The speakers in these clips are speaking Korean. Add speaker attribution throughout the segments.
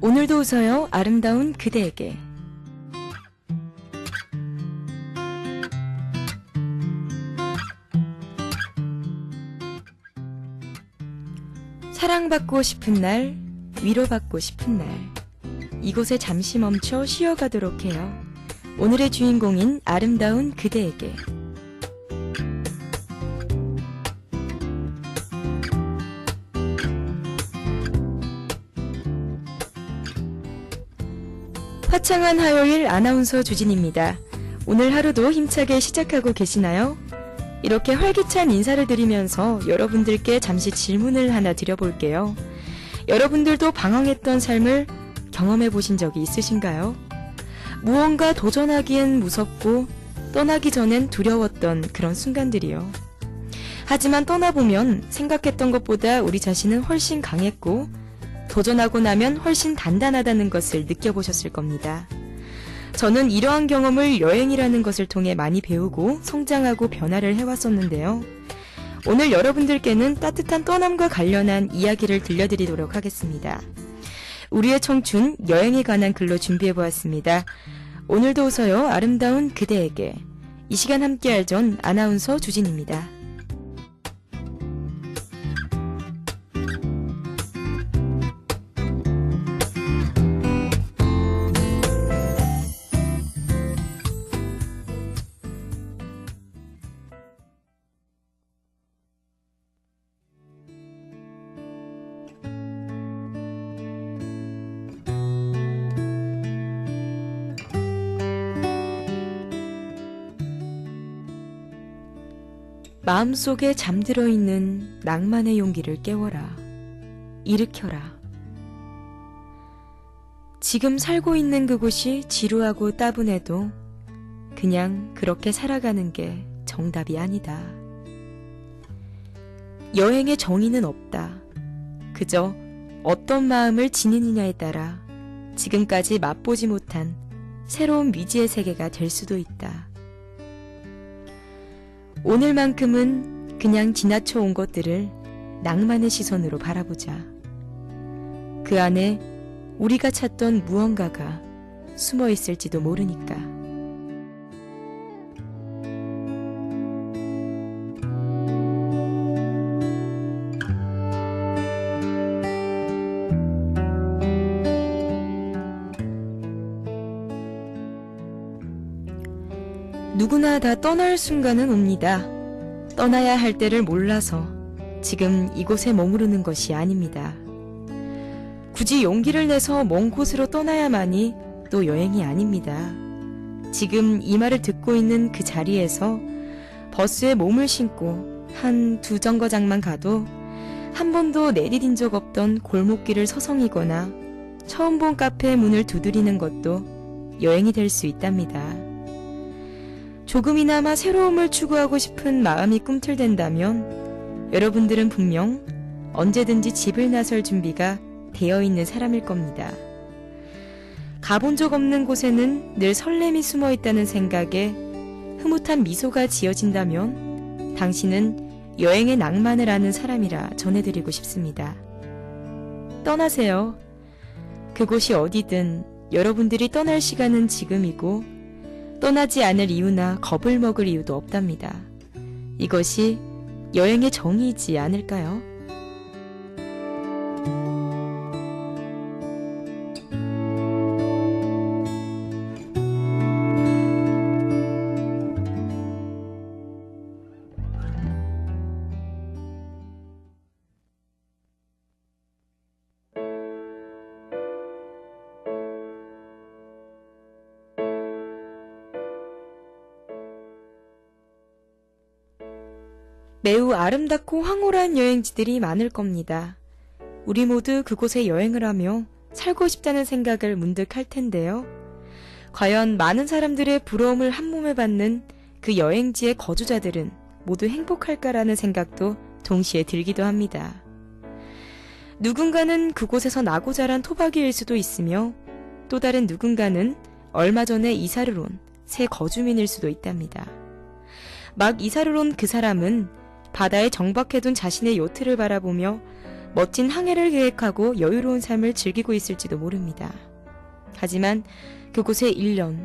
Speaker 1: 오늘도 웃어요. 아름다운 그대에게. 사랑받고 싶은 날, 위로받고 싶은 날, 이곳에 잠시 멈춰 쉬어가도록 해요. 오늘의 주인공인 아름다운 그대에게. 화창한 화요일 아나운서 주진입니다. 오늘 하루도 힘차게 시작하고 계시나요? 이렇게 활기찬 인사를 드리면서 여러분들께 잠시 질문을 하나 드려볼게요. 여러분들도 방황했던 삶을 경험해 보신 적이 있으신가요? 무언가 도전하기엔 무섭고 떠나기 전엔 두려웠던 그런 순간들이요. 하지만 떠나보면 생각했던 것보다 우리 자신은 훨씬 강했고 도전하고 나면 훨씬 단단하다는 것을 느껴보셨을 겁니다. 저는 이러한 경험을 여행이라는 것을 통해 많이 배우고 성장하고 변화를 해왔었는데요. 오늘 여러분들께는 따뜻한 떠남과 관련한 이야기를 들려드리도록 하겠습니다. 우리의 청춘, 여행에 관한 글로 준비해보았습니다. 오늘도 웃어요. 아름다운 그대에게. 이 시간 함께할 전 아나운서 주진입니다. 마음속에 잠들어 있는 낭만의 용기를 깨워라. 일으켜라. 지금 살고 있는 그곳이 지루하고 따분해도 그냥 그렇게 살아가는 게 정답이 아니다. 여행의 정의는 없다. 그저 어떤 마음을 지니느냐에 따라 지금까지 맛보지 못한 새로운 미지의 세계가 될 수도 있다. 오늘만큼은 그냥 지나쳐 온 것들을 낭만의 시선으로 바라보자. 그 안에 우리가 찾던 무언가가 숨어 있을지도 모르니까. 누구나 다 떠날 순간은 옵니다. 떠나야 할 때를 몰라서 지금 이곳에 머무르는 것이 아닙니다. 굳이 용기를 내서 먼 곳으로 떠나야만이 또 여행이 아닙니다. 지금 이 말을 듣고 있는 그 자리에서 버스에 몸을 신고 한 두 정거장만 가도 한 번도 내디딘 적 없던 골목길을 서성이거나 처음 본 카페의 문을 두드리는 것도 여행이 될 수 있답니다. 조금이나마 새로움을 추구하고 싶은 마음이 꿈틀댄다면 여러분들은 분명 언제든지 집을 나설 준비가 되어 있는 사람일 겁니다. 가본 적 없는 곳에는 늘 설렘이 숨어 있다는 생각에 흐뭇한 미소가 지어진다면 당신은 여행의 낭만을 아는 사람이라 전해드리고 싶습니다. 떠나세요. 그곳이 어디든 여러분들이 떠날 시간은 지금이고 떠나지 않을 이유나 겁을 먹을 이유도 없답니다. 이것이 여행의 정의이지 않을까요? 매우 아름답고 황홀한 여행지들이 많을 겁니다. 우리 모두 그곳에 여행을 하며 살고 싶다는 생각을 문득 할 텐데요. 과연 많은 사람들의 부러움을 한몸에 받는 그 여행지의 거주자들은 모두 행복할까라는 생각도 동시에 들기도 합니다. 누군가는 그곳에서 나고 자란 토박이일 수도 있으며 또 다른 누군가는 얼마 전에 이사를 온 새 거주민일 수도 있답니다. 막 이사를 온 그 사람은 바다에 정박해둔 자신의 요트를 바라보며 멋진 항해를 계획하고 여유로운 삶을 즐기고 있을지도 모릅니다. 하지만 그곳에 1년,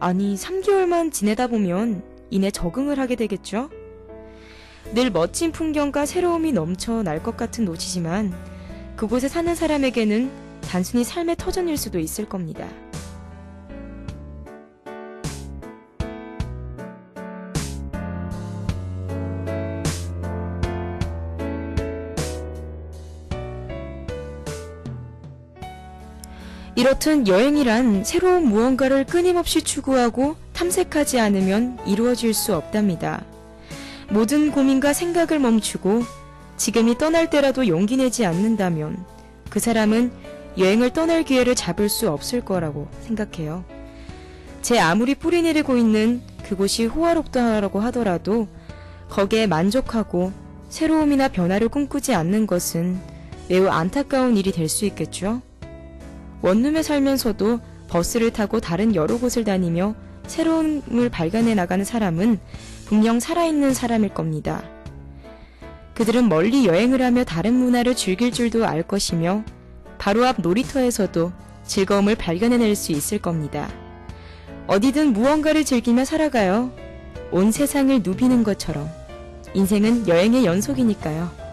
Speaker 1: 아니 3개월만 지내다 보면 이내 적응을 하게 되겠죠? 늘 멋진 풍경과 새로움이 넘쳐날 것 같은 도시지만 그곳에 사는 사람에게는 단순히 삶의 터전일 수도 있을 겁니다. 이렇듯 여행이란 새로운 무언가를 끊임없이 추구하고 탐색하지 않으면 이루어질 수 없답니다. 모든 고민과 생각을 멈추고 지금이 떠날 때라도 용기 내지 않는다면 그 사람은 여행을 떠날 기회를 잡을 수 없을 거라고 생각해요. 제 아무리 뿌리 내리고 있는 그곳이 호화롭다고 하더라도 거기에 만족하고 새로움이나 변화를 꿈꾸지 않는 것은 매우 안타까운 일이 될 수 있겠죠. 원룸에 살면서도 버스를 타고 다른 여러 곳을 다니며 새로움을 발견해 나가는 사람은 분명 살아있는 사람일 겁니다. 그들은 멀리 여행을 하며 다른 문화를 즐길 줄도 알 것이며 바로 앞 놀이터에서도 즐거움을 발견해낼 수 있을 겁니다. 어디든 무언가를 즐기며 살아가요. 온 세상을 누비는 것처럼 인생은 여행의 연속이니까요.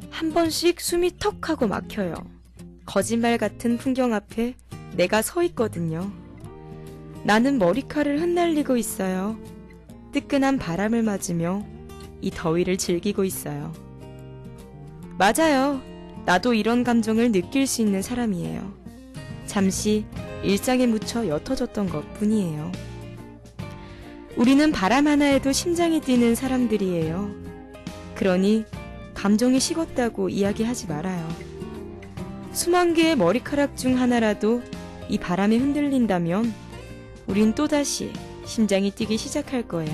Speaker 1: 한 번씩 숨이 턱 하고 막혀요. 거짓말 같은 풍경 앞에 내가 서 있거든요. 나는 머리카락을 흩날리고 있어요. 뜨끈한 바람을 맞으며 이 더위를 즐기고 있어요. 맞아요. 나도 이런 감정을 느낄 수 있는 사람이에요. 잠시 일상에 묻혀 옅어졌던 것 뿐이에요. 우리는 바람 하나에도 심장이 뛰는 사람들이에요. 그러니 감정이 식었다고 이야기하지 말아요. 수만 개의 머리카락 중 하나라도 이 바람에 흔들린다면 우린 또다시 심장이 뛰기 시작할 거예요.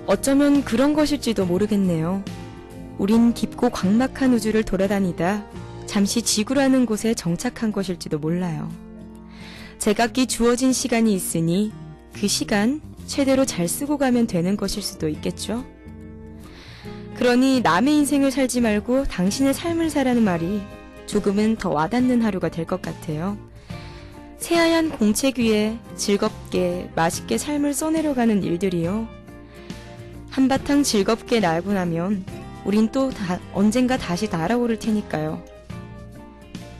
Speaker 1: 어쩌면 그런 것일지도 모르겠네요. 우린 깊고 광막한 우주를 돌아다니다 잠시 지구라는 곳에 정착한 것일지도 몰라요. 제각기 주어진 시간이 있으니 그 시간 최대로 잘 쓰고 가면 되는 것일 수도 있겠죠? 그러니 남의 인생을 살지 말고 당신의 삶을 살라는 말이 조금은 더 와닿는 하루가 될 것 같아요. 새하얀 공책 위에 즐겁게 맛있게 삶을 써내려가는 일들이요. 한바탕 즐겁게 날고 나면 우린 또 언젠가 다시 날아오를 테니까요.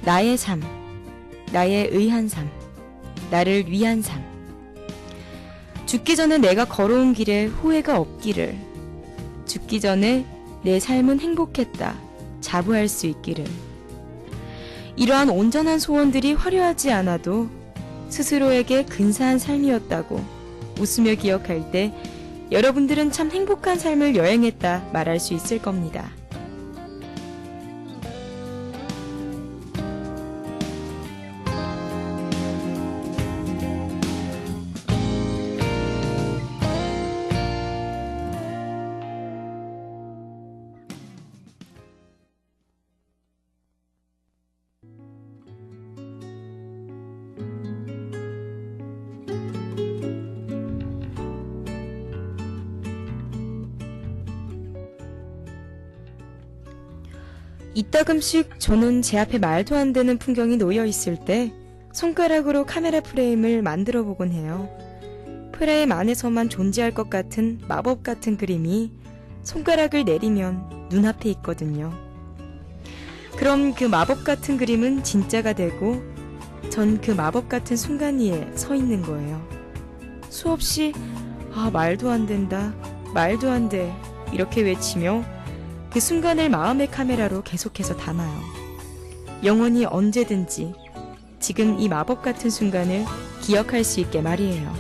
Speaker 1: 나의 삶, 나의 의한 삶, 나를 위한 삶. 죽기 전에 내가 걸어온 길에 후회가 없기를, 죽기 전에 내 삶은 행복했다 자부할 수 있기를. 이러한 온전한 소원들이 화려하지 않아도 스스로에게 근사한 삶이었다고 웃으며 기억할 때 여러분들은 참 행복한 삶을 여행했다 말할 수 있을 겁니다. 이따금씩 저는 제 앞에 말도 안 되는 풍경이 놓여 있을 때 손가락으로 카메라 프레임을 만들어 보곤 해요. 프레임 안에서만 존재할 것 같은 마법 같은 그림이 손가락을 내리면 눈앞에 있거든요. 그럼 그 마법 같은 그림은 진짜가 되고 전 그 마법 같은 순간 위에 서 있는 거예요. 수없이 말도 안 된다, 말도 안 돼 이렇게 외치며 그 순간을 마음의 카메라로 계속해서 담아요. 영원히 언제든지 지금 이 마법 같은 순간을 기억할 수 있게 말이에요.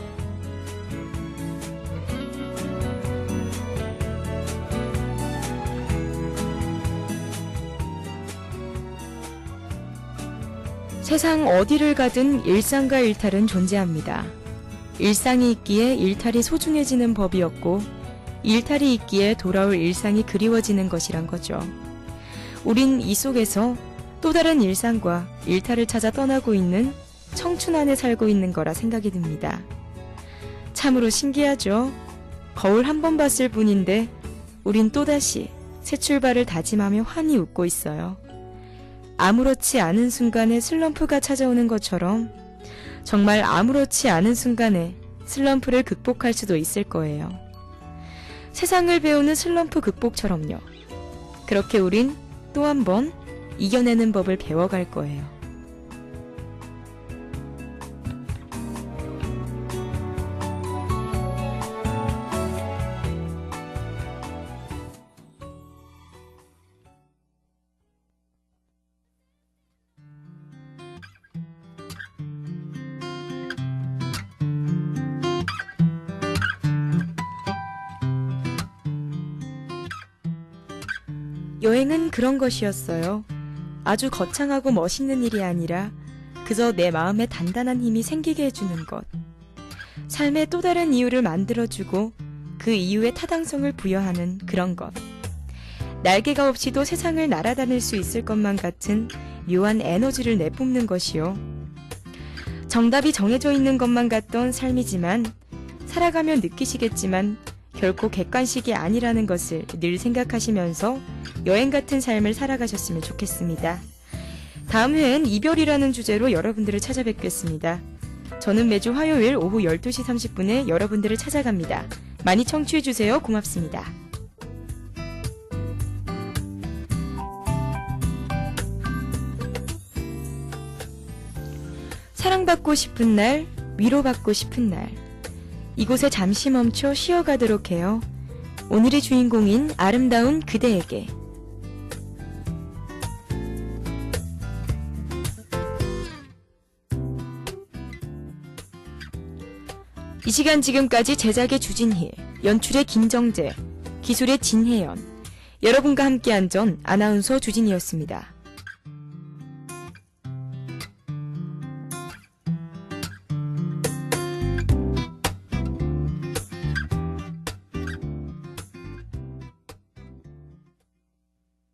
Speaker 1: 세상 어디를 가든 일상과 일탈은 존재합니다. 일상이 있기에 일탈이 소중해지는 법이었고, 일탈이 있기에 돌아올 일상이 그리워지는 것이란 거죠. 우린 이 속에서 또 다른 일상과 일탈을 찾아 떠나고 있는 청춘 안에 살고 있는 거라 생각이 듭니다. 참으로 신기하죠? 거울 한 번 봤을 뿐인데 우린 또다시 새 출발을 다짐하며 환히 웃고 있어요. 아무렇지 않은 순간에 슬럼프가 찾아오는 것처럼 정말 아무렇지 않은 순간에 슬럼프를 극복할 수도 있을 거예요. 세상을 배우는 슬럼프 극복처럼요. 그렇게 우린 또 한 번 이겨내는 법을 배워갈 거예요. 여행은 그런 것이었어요. 아주 거창하고 멋있는 일이 아니라 그저 내 마음에 단단한 힘이 생기게 해주는 것. 삶의 또 다른 이유를 만들어주고 그 이유에 타당성을 부여하는 그런 것. 날개가 없이도 세상을 날아다닐 수 있을 것만 같은 묘한 에너지를 내뿜는 것이요. 정답이 정해져 있는 것만 같던 삶이지만 살아가면 느끼시겠지만 결코 객관식이 아니라는 것을 늘 생각하시면서 여행 같은 삶을 살아가셨으면 좋겠습니다. 다음 회엔 이별이라는 주제로 여러분들을 찾아뵙겠습니다. 저는 매주 화요일 오후 12시 30분에 여러분들을 찾아갑니다. 많이 청취해주세요. 고맙습니다. 사랑받고 싶은 날, 위로받고 싶은 날. 이곳에 잠시 멈춰 쉬어가도록 해요. 오늘의 주인공인 아름다운 그대에게. 이 시간 지금까지 제작의 주진희, 연출의 김정재, 기술의 진혜연, 여러분과 함께한 전 아나운서 주진이었습니다.